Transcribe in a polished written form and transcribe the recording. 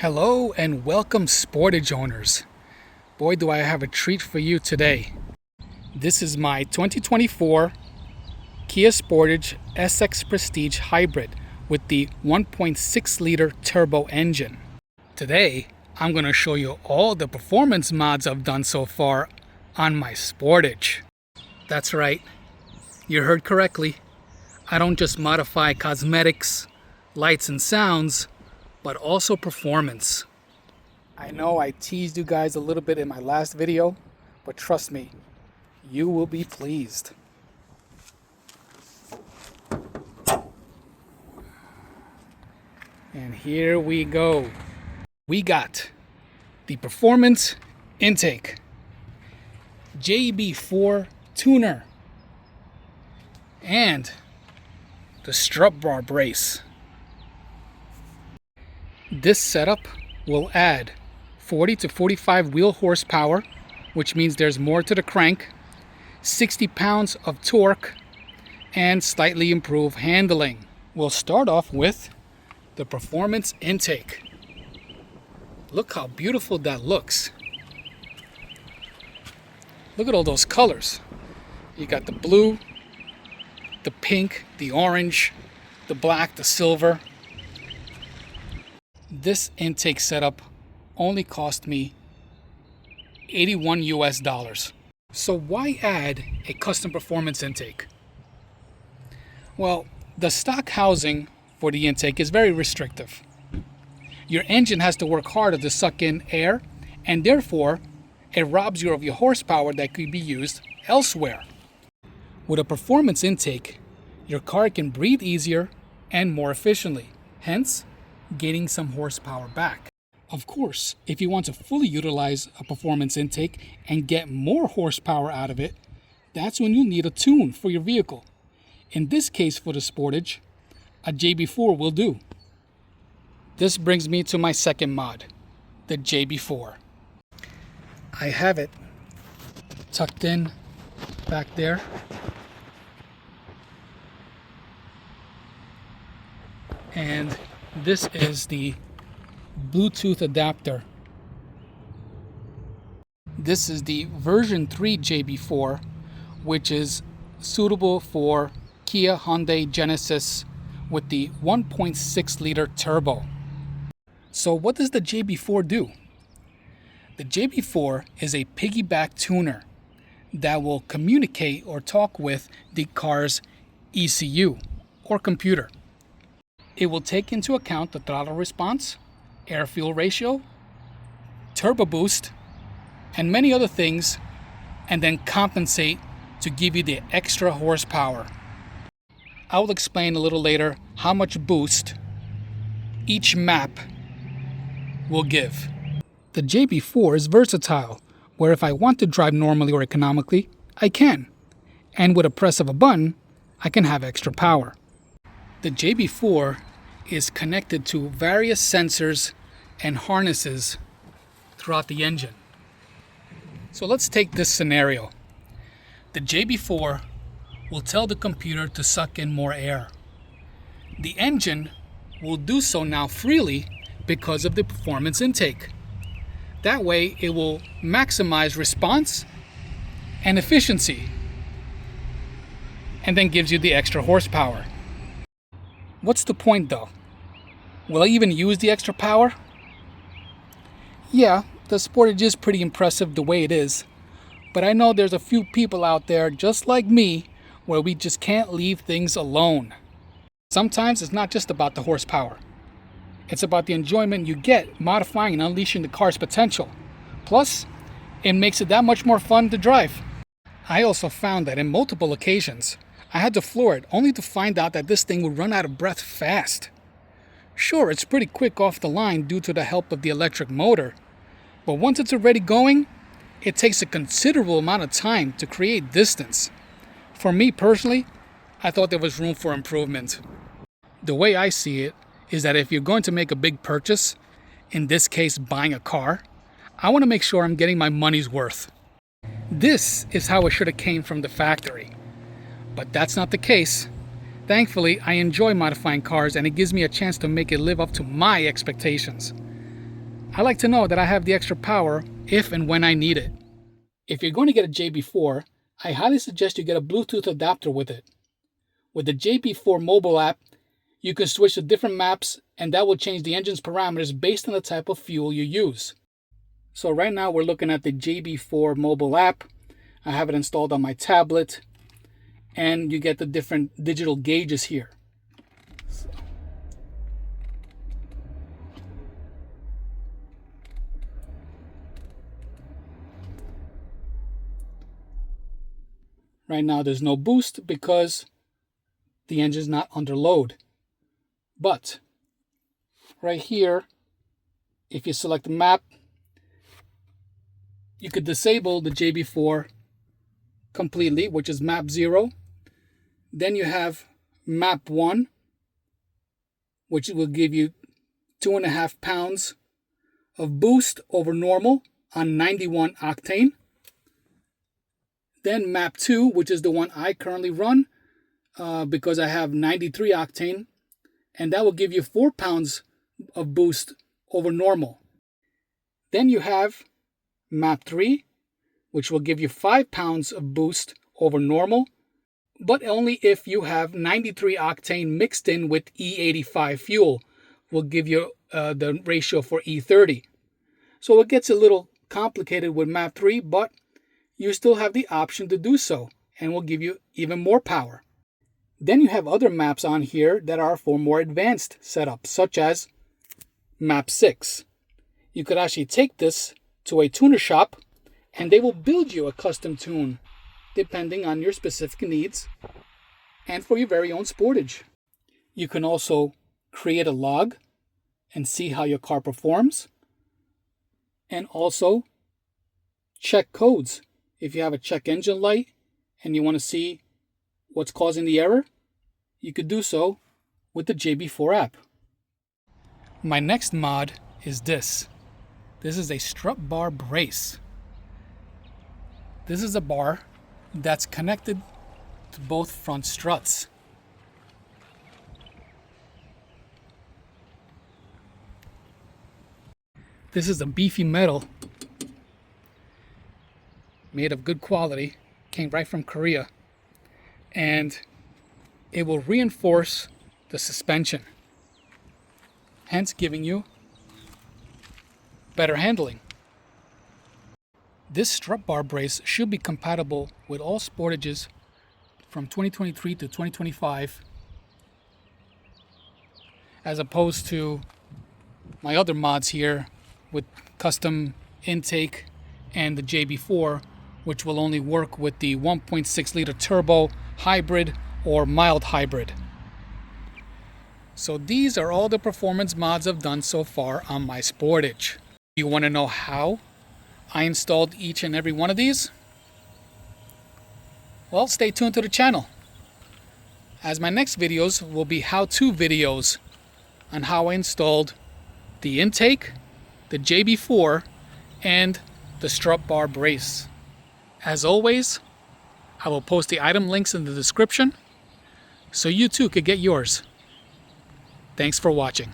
Hello and welcome, Sportage owners. Boy, do I have a treat for you today. This is my 2024 Kia Sportage SX Prestige Hybrid with the 1.6 liter turbo engine. Today, I'm going to show you all the performance mods I've done so far on my Sportage. That's right, you heard correctly. I don't just modify cosmetics, lights and sounds, but also performance. I know I teased you guys a little bit in my last video, but trust me, you will be pleased. And here we go. We got the performance intake, JB4 tuner, and the Strut Bar Brace. This setup will add 40 to 45 wheel horsepower, which means there's more to the crank, 60 pounds of torque, and slightly improved handling. We'll start off with the performance intake. Look how beautiful that looks. Look at all those colors. You got the blue, the pink, the orange, the black, the silver. This intake setup only cost me $81 US. So why add a custom performance intake? Well, the stock housing for the intake is very restrictive. Your engine has to work harder to suck in air, and therefore it robs you of your horsepower that could be used elsewhere. With a performance intake, your car can breathe easier and more efficiently, hence gaining some horsepower back. Of course, if you want to fully utilize a performance intake and get more horsepower out of it, that's when you need a tune for your vehicle. In this case, for the Sportage, a JB4 will do. This brings me to my second mod, the JB4. I have it tucked in back there. And this is the Bluetooth adapter. This is the version 3 JB4, which is suitable for Kia, Hyundai, Genesis with the 1.6 liter turbo. So what does the JB4 do? The JB4 is a piggyback tuner that will communicate or talk with the car's ECU or computer. It will take into account the throttle response, air-fuel ratio, turbo boost, and many other things, and then compensate to give you the extra horsepower. I will explain a little later how much boost each map will give. The JB4 is versatile, where if I want to drive normally or economically, I can. And with a press of a button, I can have extra power. The JB4 is connected to various sensors and harnesses throughout the engine. So let's take this scenario. The JB4 will tell the computer to suck in more air. The engine will do so now freely because of the performance intake. That way it will maximize response and efficiency, and then gives you the extra horsepower. What's the point though? Will I even use the extra power? Yeah, the Sportage is pretty impressive the way it is, but I know there's a few people out there just like me where we just can't leave things alone. Sometimes it's not just about the horsepower. It's about the enjoyment you get modifying and unleashing the car's potential. Plus, it makes it that much more fun to drive. I also found that in multiple occasions, I had to floor it only to find out that this thing would run out of breath fast. Sure, it's pretty quick off the line due to the help of the electric motor, but once it's already going, it takes a considerable amount of time to create distance. For me personally, I thought there was room for improvement. The way I see it is that if you're going to make a big purchase, in this case buying a car, I want to make sure I'm getting my money's worth. This is how it should have came from the factory. But that's not the case. Thankfully, I enjoy modifying cars and it gives me a chance to make it live up to my expectations. I like to know that I have the extra power if and when I need it. If you're going to get a JB4, I highly suggest you get a Bluetooth adapter with it. With the JB4 mobile app, you can switch to different maps, and that will change the engine's parameters based on the type of fuel you use. So right now we're looking at the JB4 mobile app. I have it installed on my tablet, and you get the different digital gauges here. Right now there's no boost because the engine's not under load. But right here, if you select the map, you could disable the JB4 completely, which is map 0. Then you have map 1, which will give you 2.5 pounds of boost over normal on 91 octane. Then map 2, which is the one I currently run because I have 93 octane, and that will give you 4 pounds of boost over normal. Then you have map 3, which will give you 5 pounds of boost over normal, but only if you have 93 octane mixed in with E85 fuel will give you the ratio for E30. So it gets a little complicated with map 3, but you still have the option to do so, and will give you even more power. Then you have other maps on here that are for more advanced setups, such as map 6. You could actually take this to a tuner shop, and they will build you a custom tune depending on your specific needs and for your very own Sportage. You can also create a log and see how your car performs, and also check codes. If you have a check engine light and you want to see what's causing the error, you could do so with the JB4 app. My next mod is this. This is a Strut Bar Brace. This is a bar that's connected to both front struts. This is a beefy metal made of good quality, came right from Korea, and it will reinforce the suspension, hence giving you better handling. This Strut Bar Brace should be compatible with all Sportages from 2023 to 2025, as opposed to my other mods here with custom intake and the JB4, which will only work with the 1.6 liter turbo hybrid or mild hybrid. So these are all the performance mods I've done so far on my Sportage. You want to know how I installed each and every one of these? Well, stay tuned to the channel, as my next videos will be how-to videos on how I installed the intake, the JB4, and the Strut Bar Brace. As always, I will post the item links in the description so you too could get yours. Thanks for watching.